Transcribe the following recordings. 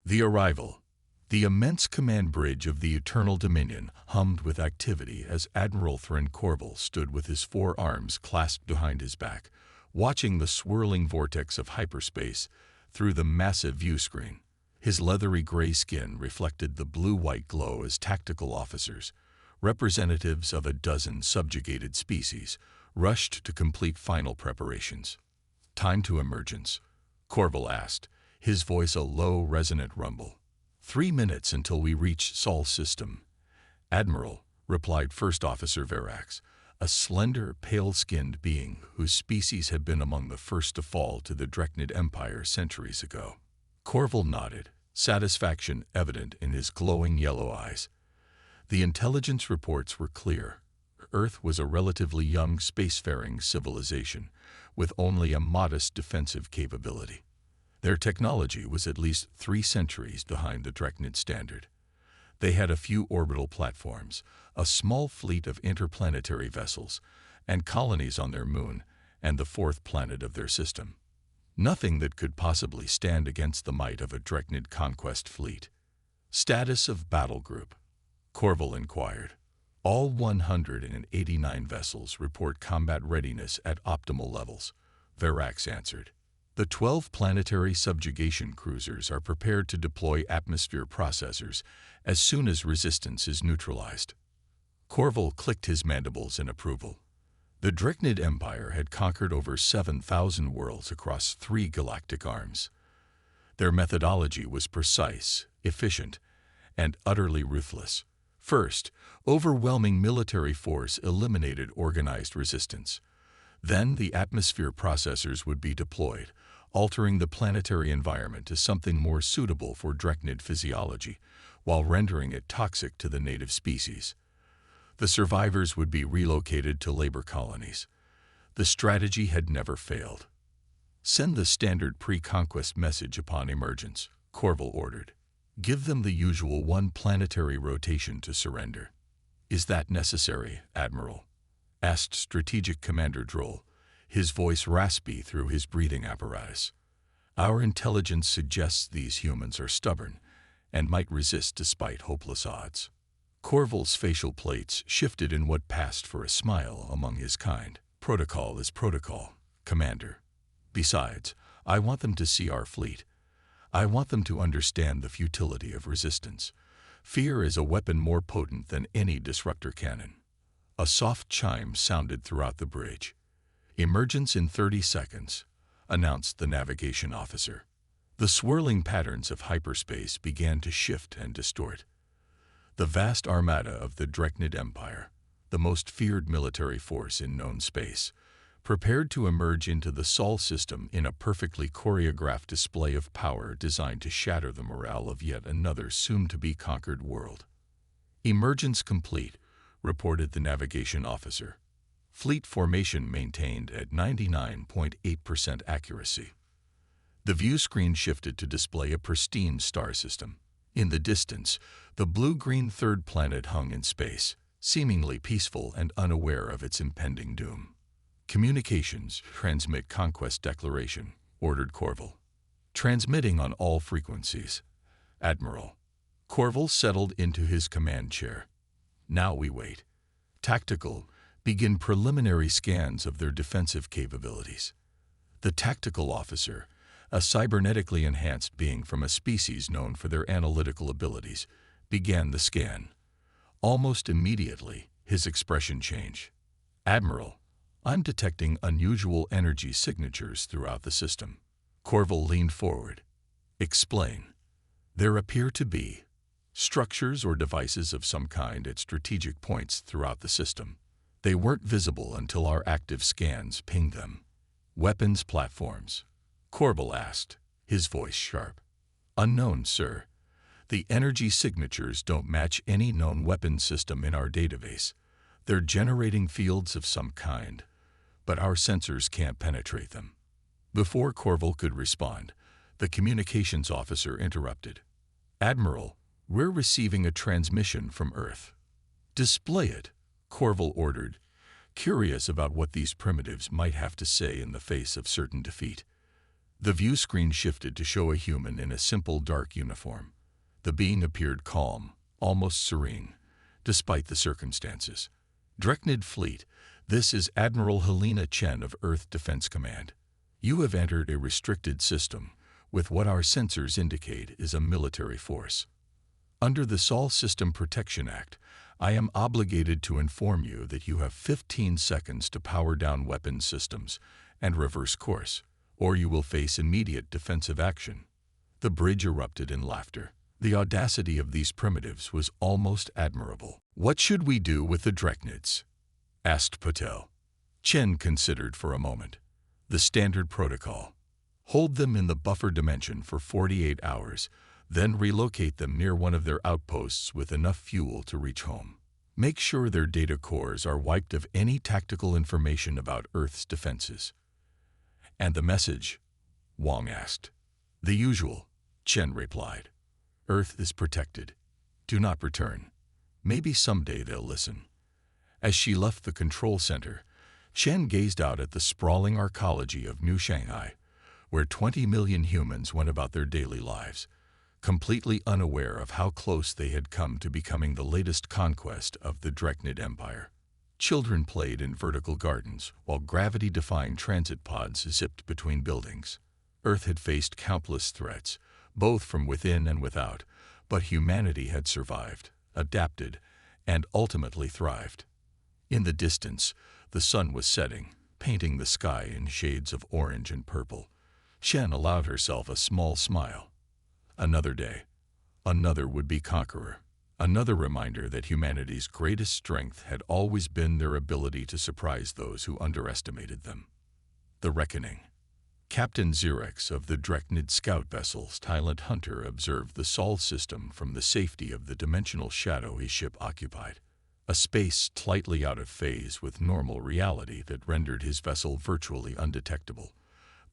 The arrival. The immense command bridge of the Eternal Dominion hummed with activity as Admiral Thrin Corval stood with his forearms clasped behind his back, watching the swirling vortex of hyperspace through the massive view screen. His leathery gray skin reflected the blue-white glow as tactical officers, representatives of a dozen subjugated species, rushed to complete final preparations. "Time to emergence," Corval asked, his voice a low, resonant rumble. 3 minutes until we reach Sol system." "Admiral," replied First Officer Verax, a slender, pale-skinned being whose species had been among the first to fall to the Galactic Empire centuries ago. Corval nodded, satisfaction evident in his glowing yellow eyes. The intelligence reports were clear. Earth was a relatively young spacefaring civilization, with only a modest defensive capability. Their technology was at least 3 centuries behind the Dreknid standard. They had a few orbital platforms, a small fleet of interplanetary vessels, and colonies on their moon and the 4th planet of their system. Nothing that could possibly stand against the might of a Dreknid conquest fleet. "Status of battle group?" Corval inquired. "All 189 vessels report combat readiness at optimal levels," Verax answered. "The 12 planetary subjugation cruisers are prepared to deploy atmosphere processors as soon as resistance is neutralized." Corval clicked his mandibles in approval. The Dreknid Empire had conquered over 7,000 worlds across 3 galactic arms. Their methodology was precise, efficient, and utterly ruthless. First, overwhelming military force eliminated organized resistance. Then the atmosphere processors would be deployed, altering the planetary environment to something more suitable for Dreknid physiology, while rendering it toxic to the native species. The survivors would be relocated to labor colonies. The strategy had never failed. "Send the standard pre-conquest message upon emergence," Corval ordered. "Give them the usual 1 planetary rotation to surrender." "Is that necessary, Admiral?" asked Strategic Commander Droll, his voice raspy through his breathing apparatus. "Our intelligence suggests these humans are stubborn and might resist despite hopeless odds." Corval's facial plates shifted in what passed for a smile among his kind. "Protocol is protocol, Commander. Besides, I want them to see our fleet. I want them to understand the futility of resistance. Fear is a weapon more potent than any disruptor cannon." A soft chime sounded throughout the bridge. "Emergence in 30 seconds, announced the navigation officer. The swirling patterns of hyperspace began to shift and distort. The vast armada of the Dreknid Empire, the most feared military force in known space, prepared to emerge into the Sol system in a perfectly choreographed display of power designed to shatter the morale of yet another soon-to-be-conquered world. "Emergence complete," reported the navigation officer. "Fleet formation maintained at 99.8% accuracy." The view screen shifted to display a pristine star system. In the distance, the blue-green 3rd planet hung in space, seemingly peaceful and unaware of its impending doom. "Communications, transmit conquest declaration," ordered Corval. "Transmitting on all frequencies, Admiral." Corval settled into his command chair. "Now we wait. Tactical, begin preliminary scans of their defensive capabilities." The tactical officer, a cybernetically enhanced being from a species known for their analytical abilities, began the scan. Almost immediately, his expression changed. "Admiral, I'm detecting unusual energy signatures throughout the system." Corval leaned forward. "Explain." "There appear to be structures or devices of some kind at strategic points throughout the system. They weren't visible until our active scans pinged them." "Weapons platforms?" Corval asked, his voice sharp. "Unknown, sir. The energy signatures don't match any known weapons system in our database. They're generating fields of some kind, but our sensors can't penetrate them." Before Corval could respond, the communications officer interrupted. "Admiral, we're receiving a transmission from Earth." "Display it," Corval ordered, curious about what these primitives might have to say in the face of certain defeat. The view screen shifted to show a human in a simple dark uniform. The being appeared calm, almost serene, despite the circumstances. Dreknid Fleet, this is Admiral Helena Chen of Earth Defense Command. You have entered a restricted system with what our sensors indicate is a military force. Under the Sol System Protection Act, I am obligated to inform you that you have 15 seconds to power down weapons systems and reverse course, or you will face immediate defensive action. The bridge erupted in laughter. The audacity of these primitives was almost admirable. What should we do with the Dreknids? Asked Patel. Chen considered for a moment. The standard protocol. Hold them in the buffer dimension for 48 hours, then relocate them near one of their outposts with enough fuel to reach home. Make sure their data cores are wiped of any tactical information about Earth's defenses. And the message? Wang asked. The usual, Chen replied. Earth is protected. Do not return. Maybe someday they'll listen. As she left the control center, Chen gazed out at the sprawling arcology of New Shanghai, where 20 million humans went about their daily lives, completely unaware of how close they had come to becoming the latest conquest of the Galactic Empire. Children played in vertical gardens, while gravity-defying transit pods zipped between buildings. Earth had faced countless threats, both from within and without, but humanity had survived, adapted, and ultimately thrived. In the distance, the sun was setting, painting the sky in shades of orange and purple. Chen allowed herself a small smile. Another day, another would-be conqueror, another reminder that humanity's greatest strength had always been their ability to surprise those who underestimated them. The Reckoning. Captain Xerex of the Dreknid scout vessel Silent Hunter observed the Sol system from the safety of the dimensional shadow his ship occupied, a space slightly out of phase with normal reality that rendered his vessel virtually undetectable.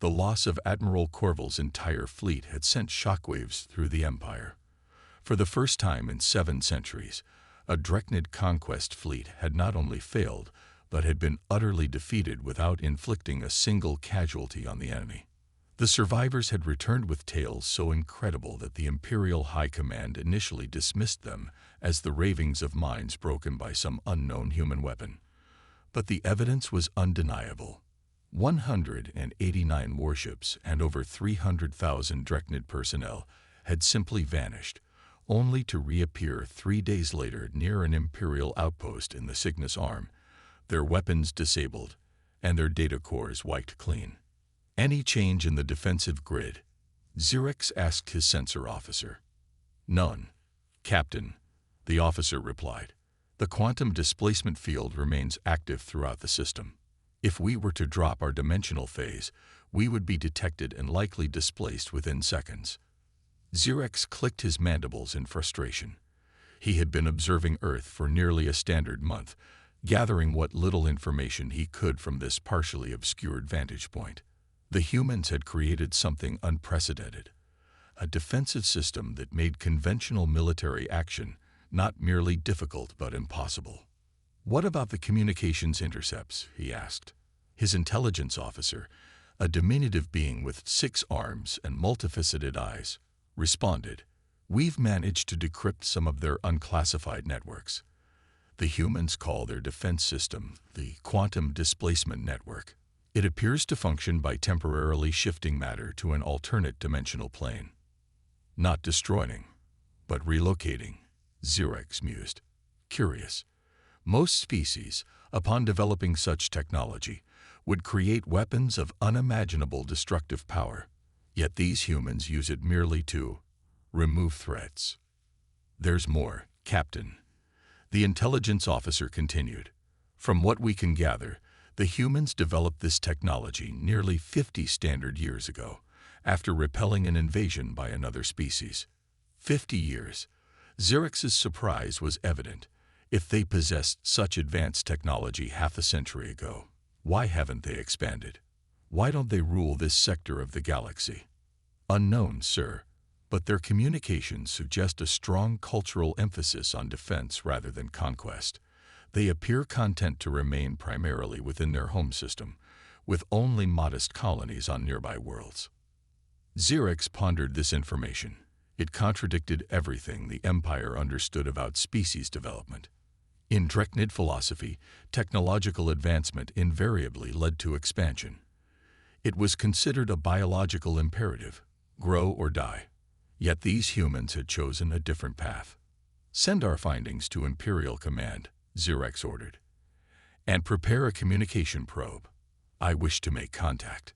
The loss of Admiral Corval's entire fleet had sent shockwaves through the Empire. For the first time in 7 centuries, a Dreknid conquest fleet had not only failed, but had been utterly defeated without inflicting a single casualty on the enemy. The survivors had returned with tales so incredible that the Imperial High Command initially dismissed them as the ravings of minds broken by some unknown human weapon. But the evidence was undeniable. 189 warships and over 300,000 Dreknid personnel had simply vanished, only to reappear 3 days later near an Imperial outpost in the Cygnus Arm, their weapons disabled, and their data cores wiped clean. Any change in the defensive grid? Xerex asked his sensor officer. None, Captain, the officer replied. The quantum displacement field remains active throughout the system. If we were to drop our dimensional phase, we would be detected and likely displaced within seconds. Xerex clicked his mandibles in frustration. He had been observing Earth for nearly a standard month, gathering what little information he could from this partially obscured vantage point. The humans had created something unprecedented, a defensive system that made conventional military action not merely difficult but impossible. What about the communications intercepts? He asked. His intelligence officer, a diminutive being with 6 arms and multifaceted eyes, responded. We've managed to decrypt some of their unclassified networks. The humans call their defense system the quantum displacement network. It appears to function by temporarily shifting matter to an alternate dimensional plane. Not destroying, but relocating, Xerex mused. Curious. Most species, upon developing such technology, would create weapons of unimaginable destructive power. Yet these humans use it merely to remove threats. There's more, Captain. The intelligence officer continued. From what we can gather, the humans developed this technology nearly 50 standard years ago, after repelling an invasion by another species. 50 years. Xerex's surprise was evident. If they possessed such advanced technology half a century ago, why haven't they expanded? Why don't they rule this sector of the galaxy? Unknown, sir. But their communications suggest a strong cultural emphasis on defense rather than conquest. They appear content to remain primarily within their home system, with only modest colonies on nearby worlds. Xerx pondered this information. It contradicted everything the Empire understood about species development. In Dreknid philosophy, technological advancement invariably led to expansion. It was considered a biological imperative, grow or die. Yet these humans had chosen a different path. Send our findings to Imperial Command, Xerx ordered, and prepare a communication probe. I wish to make contact.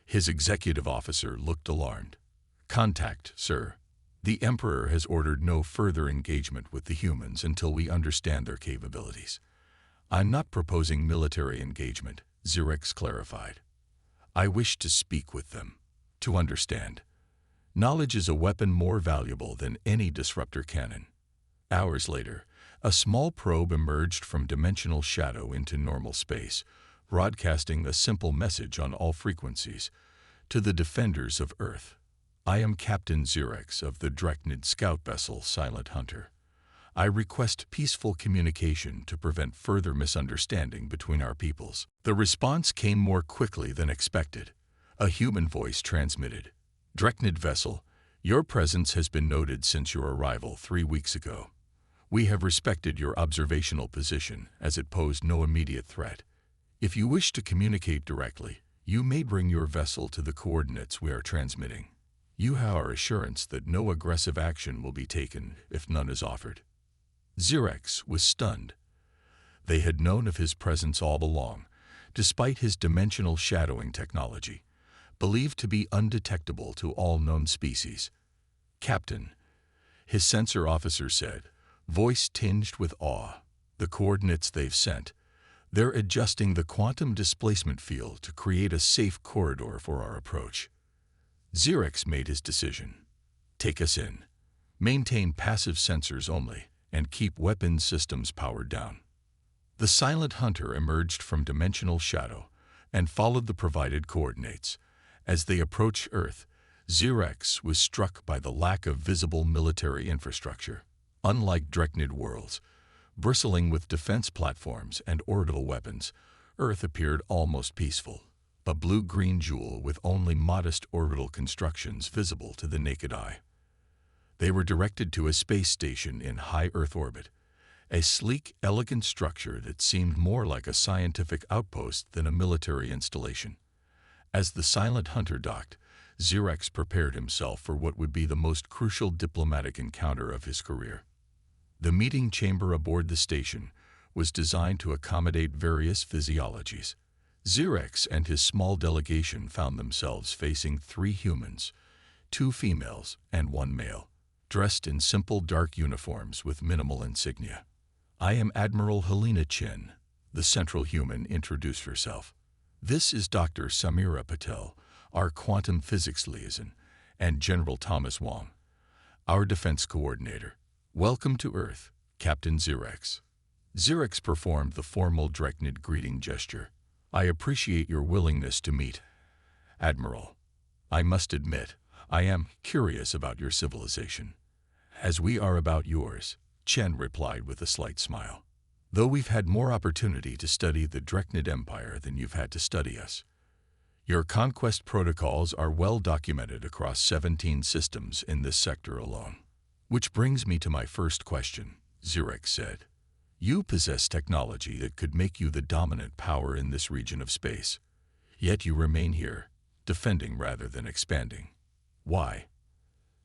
His executive officer looked alarmed. Contact, sir. The Emperor has ordered no further engagement with the humans until we understand their capabilities. I'm not proposing military engagement, Xerx clarified. I wish to speak with them, to understand. Knowledge is a weapon more valuable than any disruptor cannon. Hours later, a small probe emerged from dimensional shadow into normal space, broadcasting a simple message on all frequencies. To the defenders of Earth. I am Captain Xerx of the Dreknid scout vessel Silent Hunter. I request peaceful communication to prevent further misunderstanding between our peoples. The response came more quickly than expected. A human voice transmitted. Dreknid vessel, your presence has been noted since your arrival 3 weeks ago. We have respected your observational position as it posed no immediate threat. If you wish to communicate directly, you may bring your vessel to the coordinates we are transmitting. You have our assurance that no aggressive action will be taken if none is offered. Xerx was stunned. They had known of his presence all along, despite his dimensional shadowing technology, believed to be undetectable to all known species. Captain, his sensor officer said, voice tinged with awe, the coordinates they've sent. They're adjusting the quantum displacement field to create a safe corridor for our approach. Xerx made his decision. Take us in. Maintain passive sensors only, and keep weapons systems powered down. The Silent Hunter emerged from dimensional shadow and followed the provided coordinates. As they approached Earth, Xerx was struck by the lack of visible military infrastructure. Unlike Dreknid worlds, bristling with defense platforms and orbital weapons, Earth appeared almost peaceful. A blue-green jewel with only modest orbital constructions visible to the naked eye. They were directed to a space station in high Earth orbit, a sleek, elegant structure that seemed more like a scientific outpost than a military installation. As the Silent Hunter docked, Xerx prepared himself for what would be the most crucial diplomatic encounter of his career. The meeting chamber aboard the station was designed to accommodate various physiologies. Xerx and his small delegation found themselves facing 3 humans, 2 females and 1 male, dressed in simple dark uniforms with minimal insignia. I am Admiral Helena Chin, the central human introduced herself. This is Dr. Samira Patel, our quantum physics liaison, and General Thomas Wong, our defense coordinator. Welcome to Earth, Captain Xerx. Xerx performed the formal Dreknid greeting gesture. I appreciate your willingness to meet, Admiral. I must admit, I am curious about your civilization. As we are about yours, Chen replied with a slight smile. Though we've had more opportunity to study the Dreknid Empire than you've had to study us. Your conquest protocols are well documented across 17 systems in this sector alone. Which brings me to my first question, Xerx said. You possess technology that could make you the dominant power in this region of space. Yet you remain here, defending rather than expanding. Why?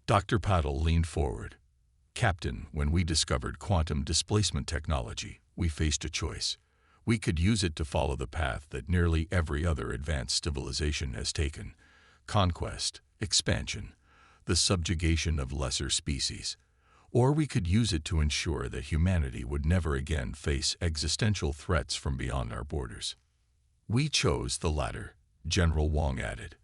Dr. Patel leaned forward. Captain, when we discovered quantum displacement technology, we faced a choice. We could use it to follow the path that nearly every other advanced civilization has taken. Conquest, expansion, the subjugation of lesser species. Or we could use it to ensure that humanity would never again face existential threats from beyond our borders. We chose the latter, General Wong added.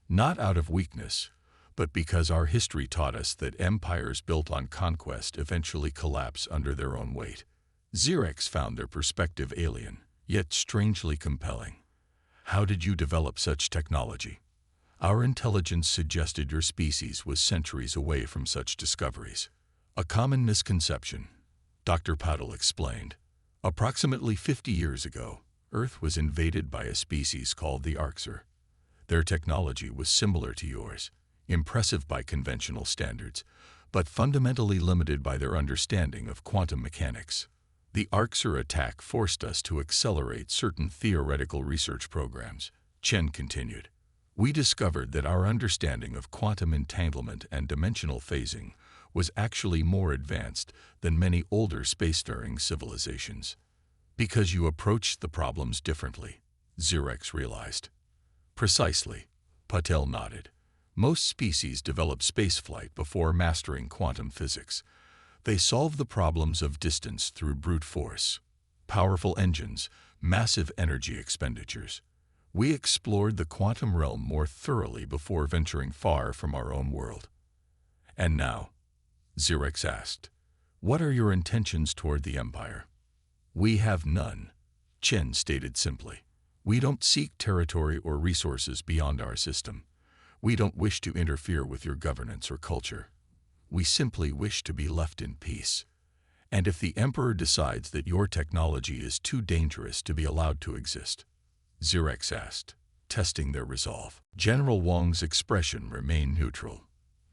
Not out of weakness, but because our history taught us that empires built on conquest eventually collapse under their own weight. Xerx found their perspective alien, yet strangely compelling. How did you develop such technology? Our intelligence suggested your species was centuries away from such discoveries. A common misconception, Dr. Patel explained. Approximately 50 years ago, Earth was invaded by a species called the Arxer. Their technology was similar to yours, impressive by conventional standards, but fundamentally limited by their understanding of quantum mechanics. The Arxer attack forced us to accelerate certain theoretical research programs, Chen continued. We discovered that our understanding of quantum entanglement and dimensional phasing was actually more advanced than many older spacefaring civilizations. Because you approached the problems differently, Xerex realized. Precisely, Patel nodded. Most species develop spaceflight before mastering quantum physics. They solve the problems of distance through brute force, powerful engines, massive energy expenditures. We explored the quantum realm more thoroughly before venturing far from our own world. And now, Xerex asked, what are your intentions toward the Empire? We have none, Chen stated simply. We don't seek territory or resources beyond our system. We don't wish to interfere with your governance or culture. We simply wish to be left in peace. And if the Emperor decides that your technology is too dangerous to be allowed to exist, Xerex asked, testing their resolve. General Wang's expression remained neutral.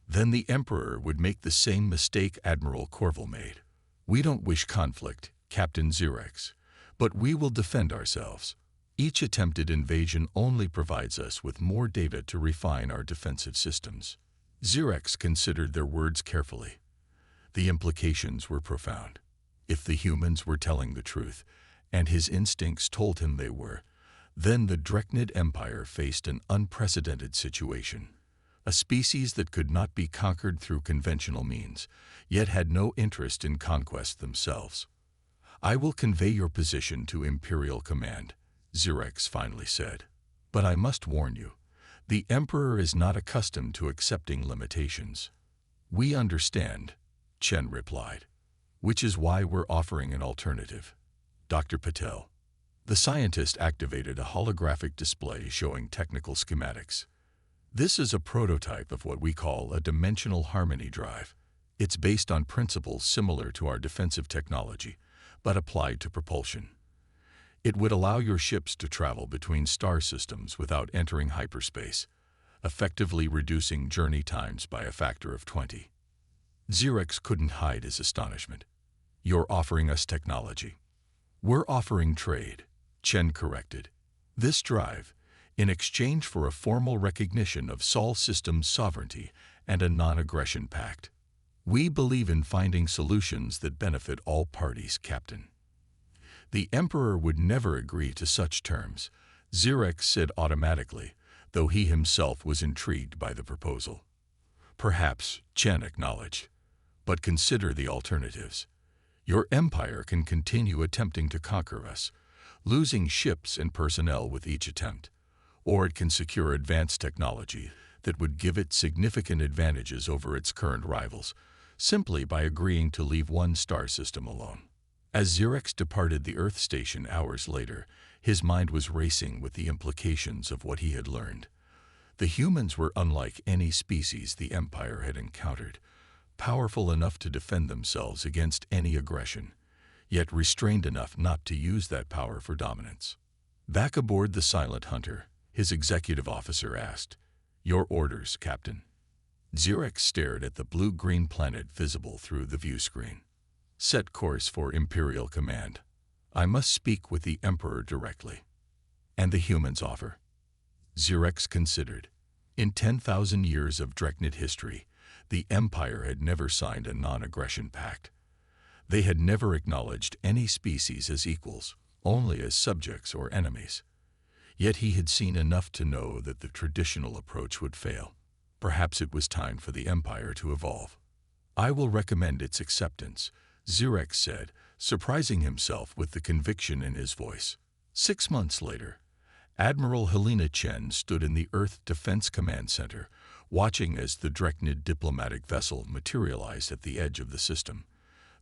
Then the Emperor would make the same mistake Admiral Corville made. We don't wish conflict, Captain Xerex, but we will defend ourselves. Each attempted invasion only provides us with more data to refine our defensive systems. Xerex considered their words carefully. The implications were profound. If the humans were telling the truth, and his instincts told him they were, then the Dreknid Empire faced an unprecedented situation. A species that could not be conquered through conventional means, yet had no interest in conquest themselves. I will convey your position to Imperial Command, Xerex finally said. But I must warn you, the Emperor is not accustomed to accepting limitations. We understand, Chen replied, which is why we're offering an alternative. Dr. Patel. The scientist activated a holographic display showing technical schematics. This is a prototype of what we call a dimensional harmony drive. It's based on principles similar to our defensive technology, but applied to propulsion. It would allow your ships to travel between star systems without entering hyperspace, effectively reducing journey times by a factor of 20. Xerex couldn't hide his astonishment. You're offering us technology. We're offering trade, Chen corrected. This drive, in exchange for a formal recognition of Sol System's sovereignty and a non-aggression pact. We believe in finding solutions that benefit all parties, Captain. The Emperor would never agree to such terms, Xerex said automatically, though he himself was intrigued by the proposal. Perhaps, Chen acknowledged, but consider the alternatives. Your empire can continue attempting to conquer us, losing ships and personnel with each attempt, or it can secure advanced technology that would give it significant advantages over its current rivals, simply by agreeing to leave one star system alone. As Xerex departed the Earth station hours later, his mind was racing with the implications of what he had learned. The humans were unlike any species the Empire had encountered, powerful enough to defend themselves against any aggression, yet restrained enough not to use that power for dominance. Back aboard the Silent Hunter, his executive officer asked, "Your orders, Captain." Xerex stared at the blue-green planet visible through the view screen. "Set course for Imperial Command. I must speak with the Emperor directly." "And the humans' offer?" Xerex considered. In 10,000 years of Dreknid history, the Empire had never signed a non-aggression pact. They had never acknowledged any species as equals, only as subjects or enemies. Yet he had seen enough to know that the traditional approach would fail. Perhaps it was time for the Empire to evolve. "I will recommend its acceptance," Xerex said, surprising himself with the conviction in his voice. 6 months later, Admiral Helena Chen stood in the Earth Defense Command Center, watching as the Dreknid diplomatic vessel materialized at the edge of the system,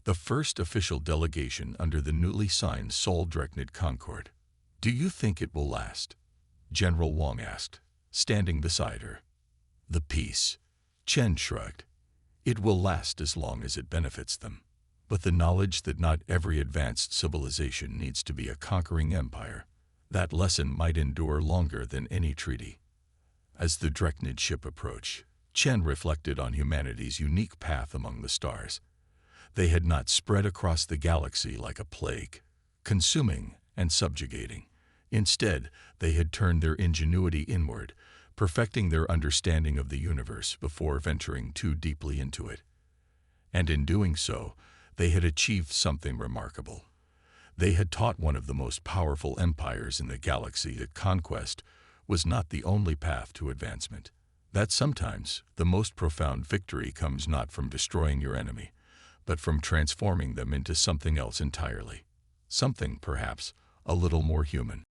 the first official delegation under the newly signed Sol Dreknid Concord. "Do you think it will last?" General Wang asked, standing beside her. "The peace," Chen shrugged. "It will last as long as it benefits them. But the knowledge that not every advanced civilization needs to be a conquering empire, that lesson might endure longer than any treaty." As the Dreknid ship approached, Chen reflected on humanity's unique path among the stars. They had not spread across the galaxy like a plague, consuming and subjugating. Instead, they had turned their ingenuity inward, perfecting their understanding of the universe before venturing too deeply into it. And in doing so, they had achieved something remarkable. They had taught one of the most powerful empires in the galaxy that conquest was not the only path to advancement. That sometimes the most profound victory comes not from destroying your enemy, but from transforming them into something else entirely. Something, perhaps, a little more human.